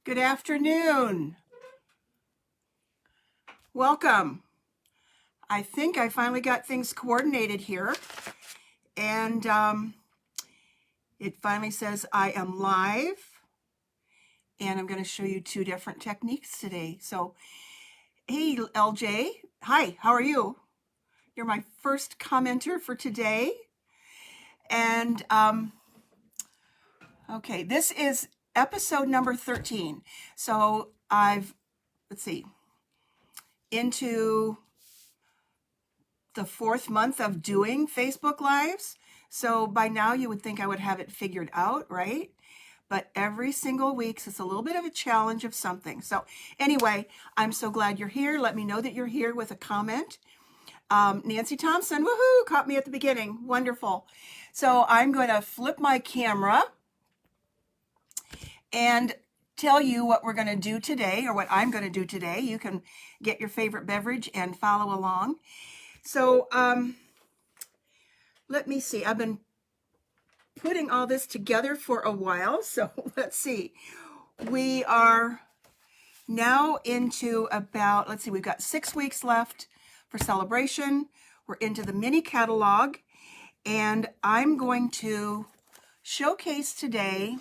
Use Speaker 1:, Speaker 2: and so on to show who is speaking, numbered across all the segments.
Speaker 1: Good afternoon. Welcome. I think I finally got things coordinated here, and it finally says I am live, and I'm going to show you two different techniques today. So, hey, LJ. Hi, how are you? You're my first commenter for today. And, okay, this is episode number 13. So let's see, into the fourth month of doing Facebook Lives. So by now you would think I would have it figured out, right? But every single week, so it's a little bit of a challenge of something. So anyway, I'm so glad you're here. Let me know that you're here with a comment. Nancy Thompson, woohoo, caught me at the beginning. Wonderful. So I'm going to flip my camera and tell you what we're going to do today, or what I'm going to do today. You can get your favorite beverage and follow along. So let me see. I've been putting all this together for a while. So let's see. We are now into about, let's see, we've got 6 weeks left for celebration. We're into the mini catalog, and I'm going to showcase today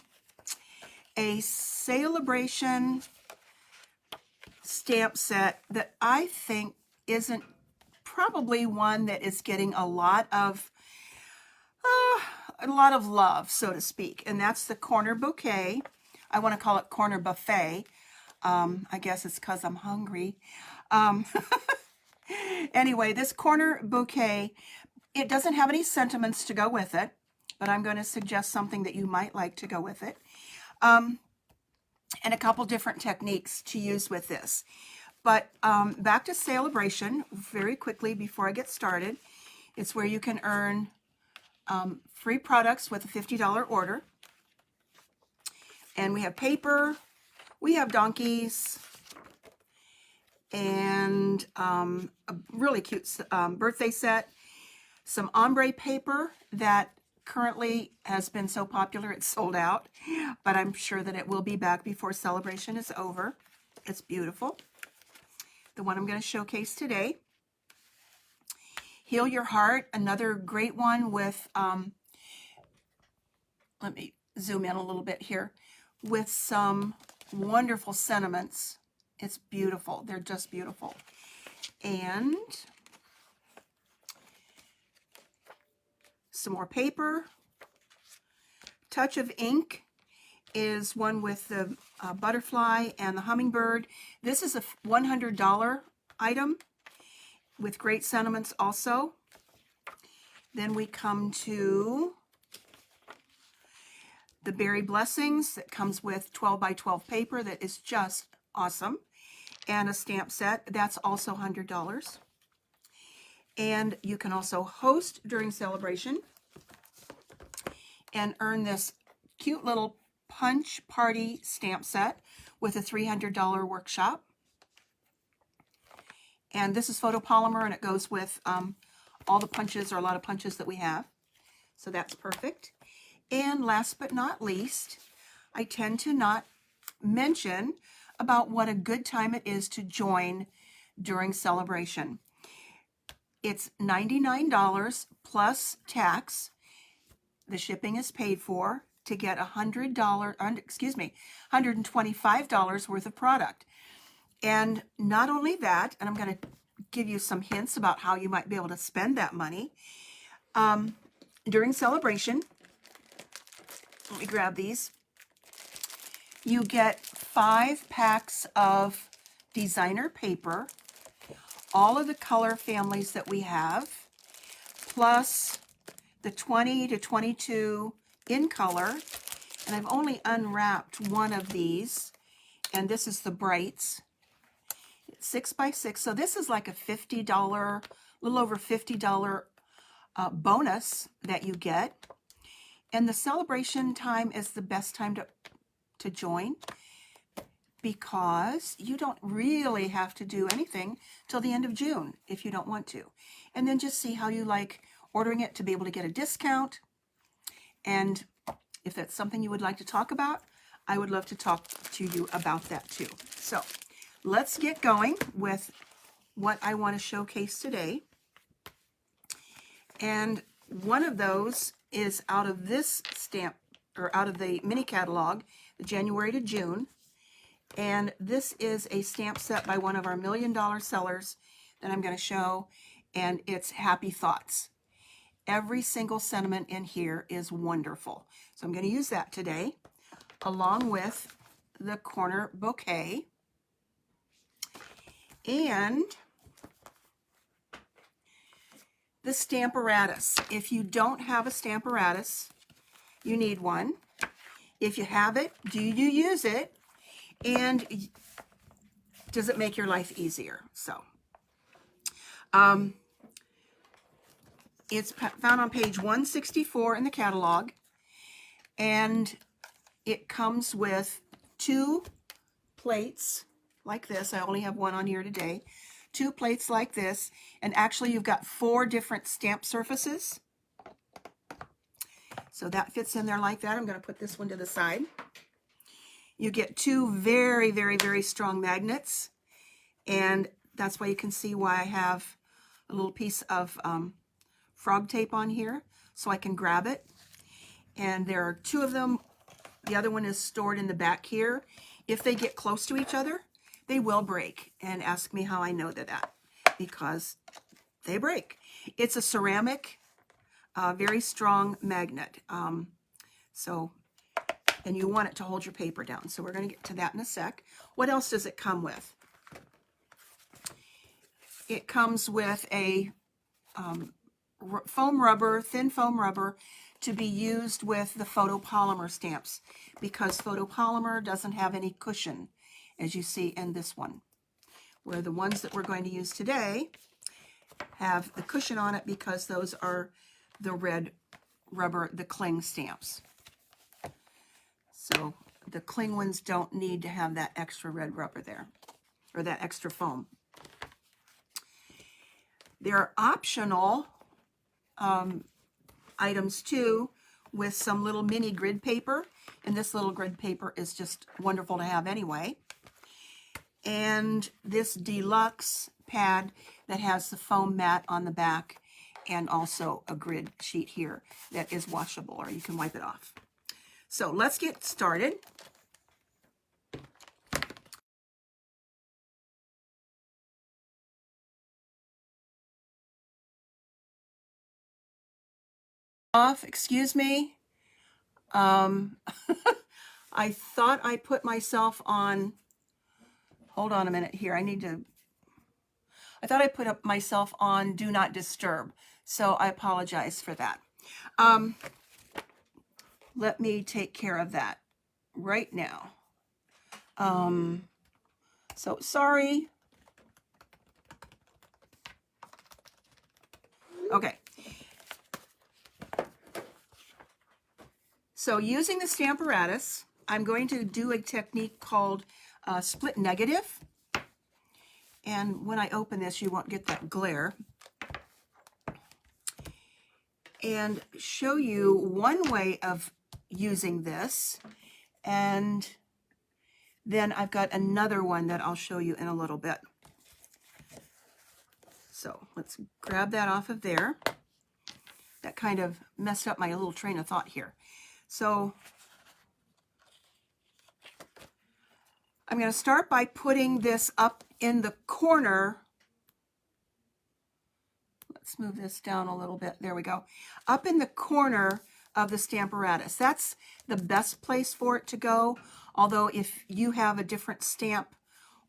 Speaker 1: a celebration stamp set that I think isn't probably one that is getting a lot of love, so to speak, and that's the Corner Bouquet. I want to call it Corner Buffet. I guess it's because I'm hungry. Anyway, this Corner Bouquet, it doesn't have any sentiments to go with it, but I'm going to suggest something that you might like to go with it. And a couple different techniques to use with this. But back to Celebration very quickly before I get started. It's where you can earn free products with a $50 order. And we have paper, we have donkeys, and a really cute birthday set, some ombre paper that currently has been so popular it's sold out, but I'm sure that it will be back before Celebration is over. It's beautiful. The one I'm going to showcase today. Heal Your Heart, another great one with, let me zoom in a little bit here, with some wonderful sentiments. It's beautiful. They're just beautiful. And some more paper. Touch of Ink is one with the butterfly and the hummingbird. This is a $100 item with great sentiments also. Then we come to the Berry Blessings that comes with 12 by 12 paper that is just awesome. And a stamp set, that's also $100. And you can also host during Celebration and earn this cute little punch party stamp set with a $300 workshop. And this is photopolymer, and it goes with all the punches, or a lot of punches that we have. So that's perfect. And last but not least, I tend to not mention about what a good time it is to join during Celebration. It's $99 plus tax. The shipping is paid for to get $125 worth of product. And not only that, and I'm going to give you some hints about how you might be able to spend that money. During Celebration, let me grab these. You get 5 packs of designer paper, all of the color families that we have, plus the 20 to 22 in color. And I've only unwrapped one of these, and this is the Brights. It's 6 by 6, so this is like a $50, a little over $50 bonus that you get. And the Celebration time is the best time to join, because you don't really have to do anything till the end of June if you don't want to. And then just see how you like ordering it to be able to get a discount. And if that's something you would like to talk about, I would love to talk to you about that too. So let's get going with what I want to showcase today. And one of those is out of this stamp, or out of the mini catalog, the January to June. And this is a stamp set by one of our $1 million sellers that I'm going to show, and it's Happy Thoughts. Every single sentiment in here is wonderful. So I'm going to use that today, along with the corner bouquet. And the Stamparatus. If you don't have a Stamparatus, you need one. If you have it, do you use it? And does it make your life easier? So, it's found on page 164 in the catalog, and it comes with 2 plates like this. I only have one on here today. 2 plates like this, and actually you've got 4 different stamp surfaces. So that fits in there like that. I'm going to put this one to the side. You get 2 very, very, very strong magnets, and that's why you can see why I have a little piece of frog tape on here, so I can grab it. And there are 2 of them. The other one is stored in the back here. If they get close to each other, they will break. And ask me how I know that, because they break. It's a ceramic, very strong magnet. And you want it to hold your paper down. So we're going to get to that in a sec. What else does it come with? It comes with a foam rubber, thin foam rubber, to be used with the photopolymer stamps, because photopolymer doesn't have any cushion, as you see in this one, where the ones that we're going to use today have the cushion on it, because those are the red rubber, the cling stamps. So the cling ones don't need to have that extra red rubber there, or that extra foam. There are optional items too, with some little mini grid paper, and this little grid paper is just wonderful to have anyway. And this deluxe pad that has the foam mat on the back, and also a grid sheet here that is washable, or you can wipe it off. So let's get started. Excuse me. I thought I put myself on, hold on a minute here. I thought I put up myself on Do Not Disturb. So I apologize for that. Let me take care of that right now. So sorry. Okay. So using the Stamparatus, I'm going to do a technique called split negative. And when I open this, you won't get that glare. And show you one way of using this. And then I've got another one that I'll show you in a little bit. So let's grab that off of there. That kind of messed up my little train of thought here. So I'm going to start by putting this up in the corner. Let's move this down a little bit. There we go. Up in the corner of the Stamparatus. That's the best place for it to go. Although if you have a different stamp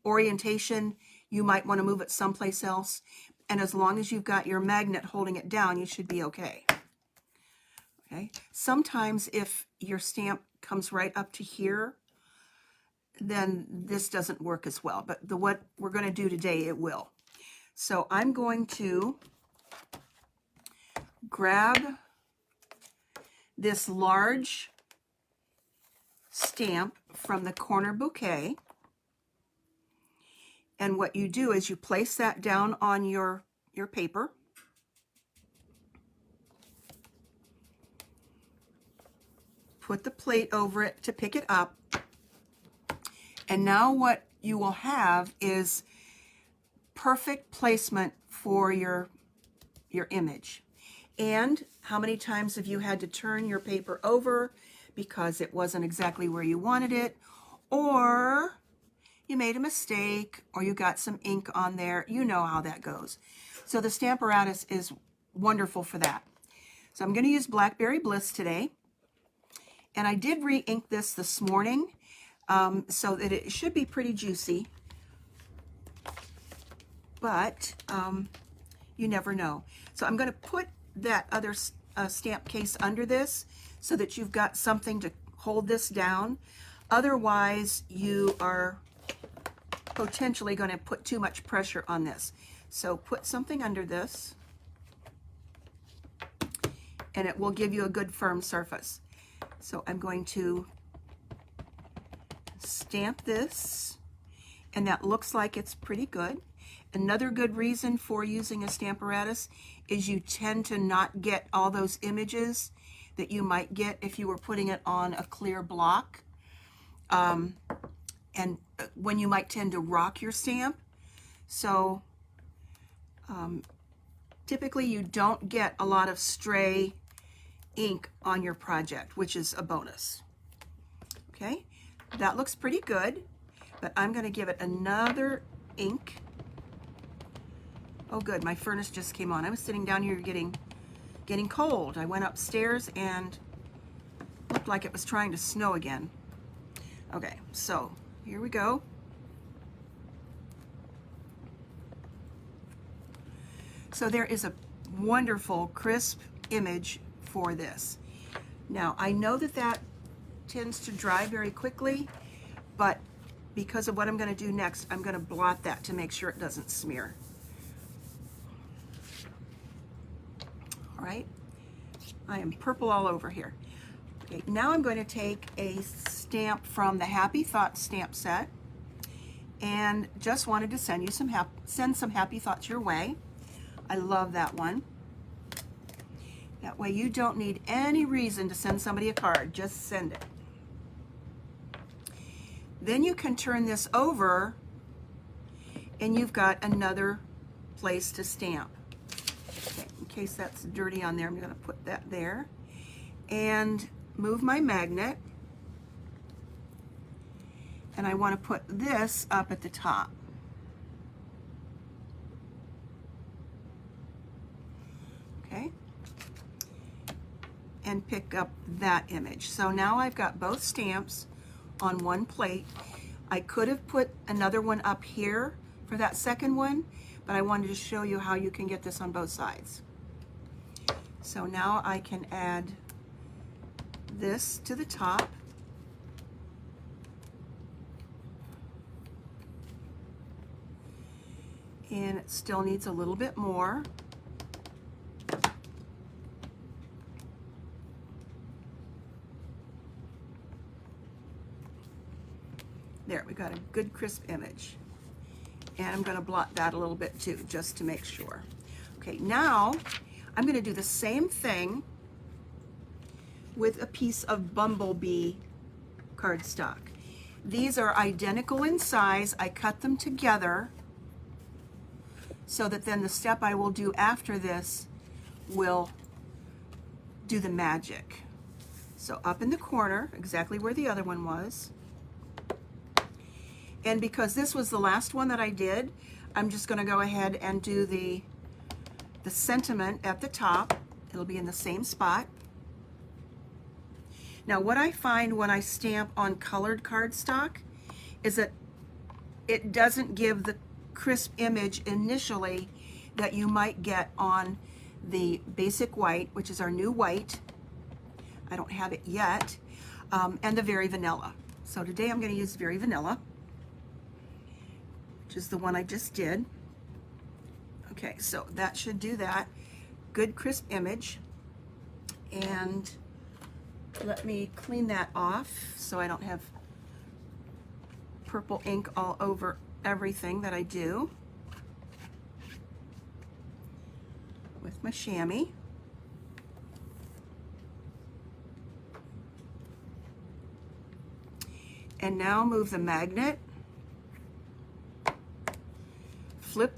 Speaker 1: orientation, you might want to move it someplace else. And as long as you've got your magnet holding it down, you should be okay. Okay. Sometimes if your stamp comes right up to here, then this doesn't work as well. But what we're going to do today, it will. So I'm going to grab this large stamp from the corner bouquet. And what you do is you place that down on your paper. Put the plate over it to pick it up, And now what you will have is perfect placement for your image. And how many times have you had to turn your paper over because it wasn't exactly where you wanted it, or you made a mistake, or you got some ink on there? You know how that goes. So the Stamparatus is wonderful for that. So I'm going to use Blackberry Bliss today. And I did re-ink this morning, so that it should be pretty juicy. But you never know. So I'm going to put that other stamp case under this so that you've got something to hold this down. Otherwise, you are potentially going to put too much pressure on this. So put something under this, and it will give you a good firm surface. So I'm going to stamp this, and that looks like it's pretty good. Another good reason for using a Stamparatus is you tend to not get all those images that you might get if you were putting it on a clear block. And when you might tend to rock your stamp. So typically you don't get a lot of stray ink on your project, which is a bonus. Okay, that looks pretty good, but I'm going to give it another ink. Oh good, my furnace just came on. I was sitting down here getting cold. I went upstairs and looked like it was trying to snow again. Okay, so here we go. So there is a wonderful crisp image for this. Now I know that tends to dry very quickly, but because of what I'm going to do next, I'm going to blot that to make sure it doesn't smear. All right, I am purple all over here. Okay, now I'm going to take a stamp from the Happy Thoughts stamp set, and just wanted to send you some happy thoughts your way. I love that one. That way you don't need any reason to send somebody a card, just send it. Then you can turn this over and you've got another place to stamp. Okay, in case that's dirty on there, I'm going to put that there and move my magnet, and I want to put this up at the top. Okay, and pick up that image. So now I've got both stamps on one plate. I could have put another one up here for that second one, but I wanted to show you how you can get this on both sides. So now I can add this to the top. And it still needs a little bit more. There, we got a good crisp image. And I'm going to blot that a little bit too, just to make sure. Okay, now I'm going to do the same thing with a piece of Bumblebee cardstock. These are identical in size. I cut them together so that then the step I will do after this will do the magic. So up in the corner, exactly where the other one was. And because this was the last one that I did, I'm just going to go ahead and do the sentiment at the top. It'll be in the same spot. Now what I find when I stamp on colored cardstock is that it doesn't give the crisp image initially that you might get on the basic white, which is our new white. I don't have it yet, and the Very Vanilla. So today I'm going to use Very Vanilla, which is the one I just did. Okay, so that should do that. Good crisp image. And let me clean that off so I don't have purple ink all over everything that I do with my chamois. And now move the magnet, flip